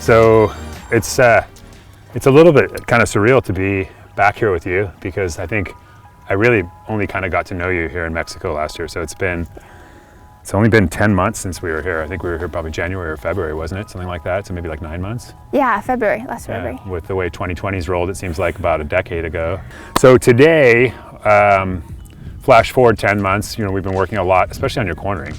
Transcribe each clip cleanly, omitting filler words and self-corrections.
So it's a little bit kind of surreal to be back here with you, because I think I really only kind of got to know you here in Mexico last year. So it's only been 10 months since we were here. I think we were here probably January or February, wasn't it? Something like that. So maybe like 9 months. Yeah, last February. With the way 2020's rolled, it seems like about a decade ago. So today, flash forward 10 months, we've been working a lot, especially on your cornering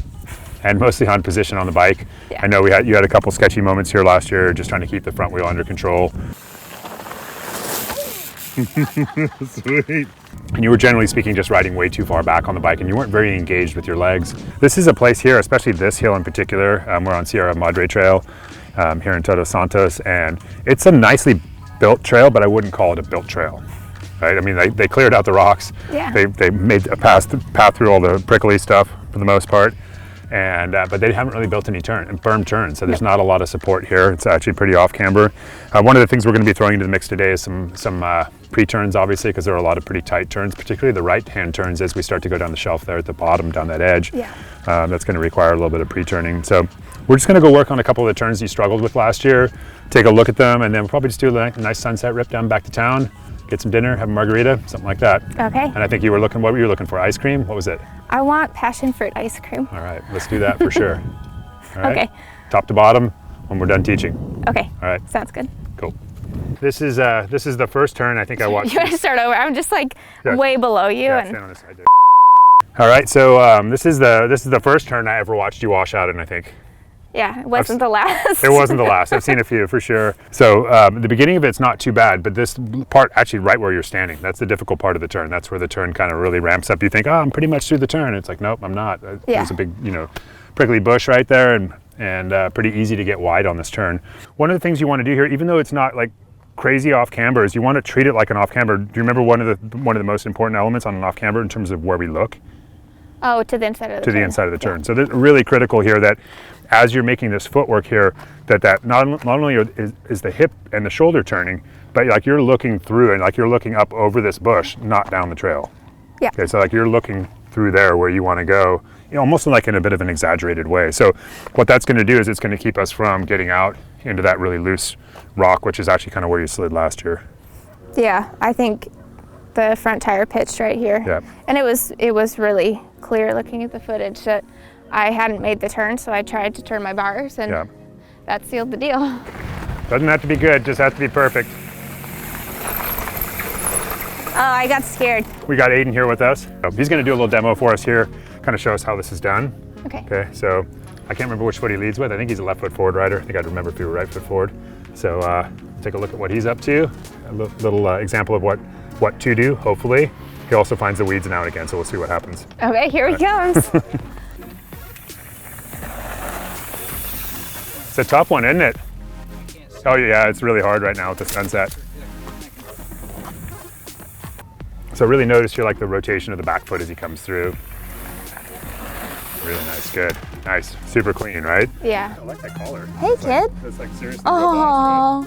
and mostly on position on the bike. Yeah. I know you had a couple sketchy moments here last year, just trying to keep the front wheel under control. Sweet. And you were generally speaking just riding way too far back on the bike, and you weren't very engaged with your legs. This is a place here, especially this hill in particular. We're on Sierra Madre Trail here in Todos Santos, and it's a nicely built trail, but I wouldn't call it a built trail. Right? I mean, they cleared out the rocks. Yeah. They made a path through all the prickly stuff for the most part, and but they haven't really built any berm turns, so there's not a lot of support here. It's actually pretty off camber. One of the things we're going to be throwing into the mix today is some pre-turns, obviously, because there are a lot of pretty tight turns, particularly the right-hand turns as we start to go down the shelf there at the bottom, down that edge. Yeah. That's going to require a little bit of pre-turning. So we're just going to go work on a couple of the turns you struggled with last year, take a look at them, and then we'll probably just do a nice sunset rip down back to town, get some dinner, have a margarita, something like that. Okay. And I think what were you looking for? Ice cream? What was it? I want passion fruit ice cream. All right, let's do that for sure. All right. Okay. Top to bottom when we're done teaching. Okay. All right. Sounds good. Cool. This is the first turn I think I watched. You want to start over? I'm just like way below you. Yeah, stand on this side there. All right, so this is the first turn I ever watched you wash out in, I think. Yeah, it wasn't the last. It wasn't the last. I've seen a few for sure. So the beginning of it's not too bad, but this part actually right where you're standing, that's the difficult part of the turn. That's where the turn kind of really ramps up. You think, oh, I'm pretty much through the turn. It's like, nope, I'm not. There's a big, prickly bush right there, and pretty easy to get wide on this turn. One of the things you want to do here, even though it's not like crazy off camber, is you want to treat it like an off camber. Do you remember one of the most important elements on an off camber in terms of where we look? Oh, to the inside of the turn. To the inside of the turn. So it's really critical here that as you're making this footwork here, that not only is the hip and the shoulder turning, but like you're looking through and like you're looking up over this bush, not down the trail. Yeah. Okay, so like you're looking through there where you want to go, almost like in a bit of an exaggerated way. So what that's going to do is it's going to keep us from getting out into that really loose rock, which is actually kind of where you slid last year. Yeah, I think the front tire pitched right here. Yeah. And it was really clear looking at the footage that I hadn't made the turn, so I tried to turn my bars, and that sealed the deal. Doesn't have to be good, just has to be perfect. Oh, I got scared. We got Aiden here with us. He's going to do a little demo for us here, kind of show us how this is done. Okay. Okay, so I can't remember which foot he leads with. I think he's a left foot forward rider. I think I'd remember if he were right foot forward. So take a look at what he's up to. A little example of what to do, hopefully. He also finds the weeds now and again, so we'll see what happens. Okay, here he comes. It's a tough one, isn't it? Oh yeah, it's really hard right now with the sunset. So really notice here like the rotation of the back foot as he comes through. Really nice, good. Nice, super clean, right? Yeah. I like that collar. Hey, kid. That's like seriously. Oh.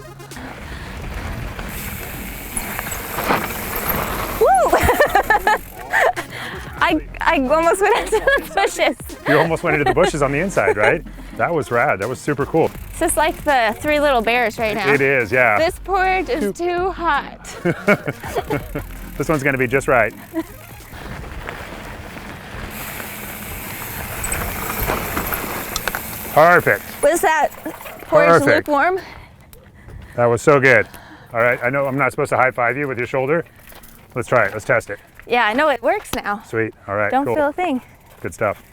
I almost went into the bushes. You almost went into the bushes on the inside, right? That was rad. That was super cool. It's just like the Three Little Bears right now. It is, yeah. This port is too hot. This one's going to be just right. Perfect. Was that porridge Perfect. lukewarm? That was so good. All right, I know I'm not supposed to high five you with your shoulder. Let's try it. Let's test it. Yeah, I know it works now. Sweet. All right, Don't cool. feel a thing. Good stuff.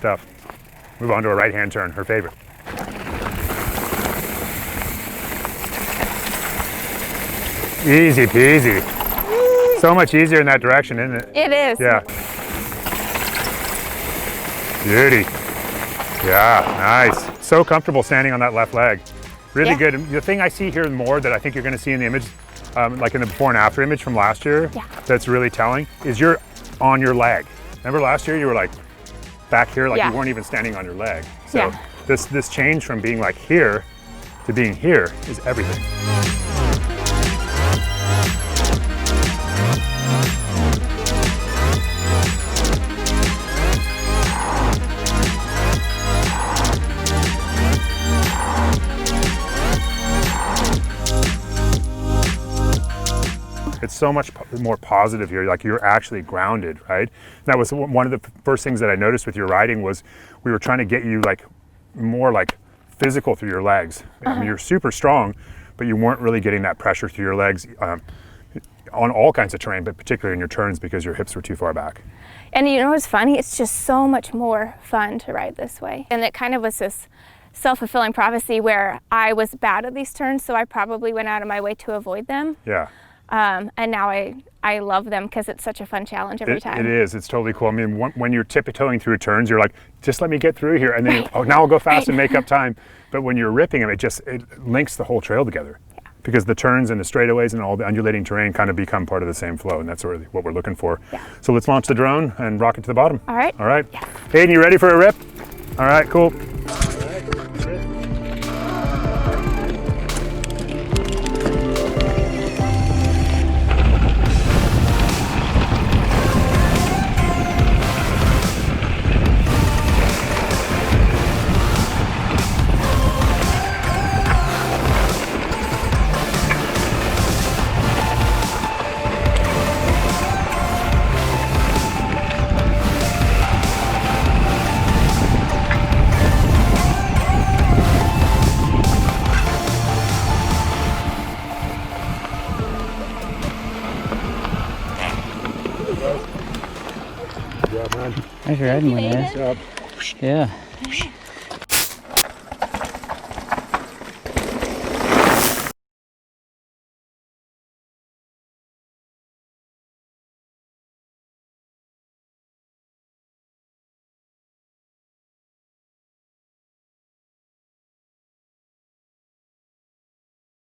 stuff. Move on to a right-hand turn, her favorite. Easy peasy. So much easier in that direction, isn't it? It is. Yeah. Beauty. Yeah, nice. So comfortable standing on that left leg. Really good. The thing I see here more that I think you're going to see in the image, like in the before and after image from last year, that's really telling, is you're on your leg. Remember last year you were like back here, like you weren't even standing on your leg. So this change from being like here to being here is everything. It's so much more positive here, like you're actually grounded, right? That was one of the first things that I noticed with your riding was we were trying to get you like more like physical through your legs. I mean, you're super strong, but you weren't really getting that pressure through your legs on all kinds of terrain, but particularly in your turns because your hips were too far back. And you know what's funny? It's just so much more fun to ride this way. And it kind of was this self-fulfilling prophecy where I was bad at these turns, so I probably went out of my way to avoid them. Yeah. And now I love them because it's such a fun challenge every time. It is. It's totally cool. I mean, when you're tiptoeing through turns, you're like, just let me get through here. And then, oh, now I'll go fast and make up time. But when you're ripping them, it links the whole trail together. Because the turns and the straightaways and all the undulating terrain kind of become part of the same flow. And that's really what we're looking for. Yeah. So let's launch the drone and rock it to the bottom. All right. All right. Yeah. Hayden, you ready for a rip? All right, cool. Thanks for riding with us. Yeah.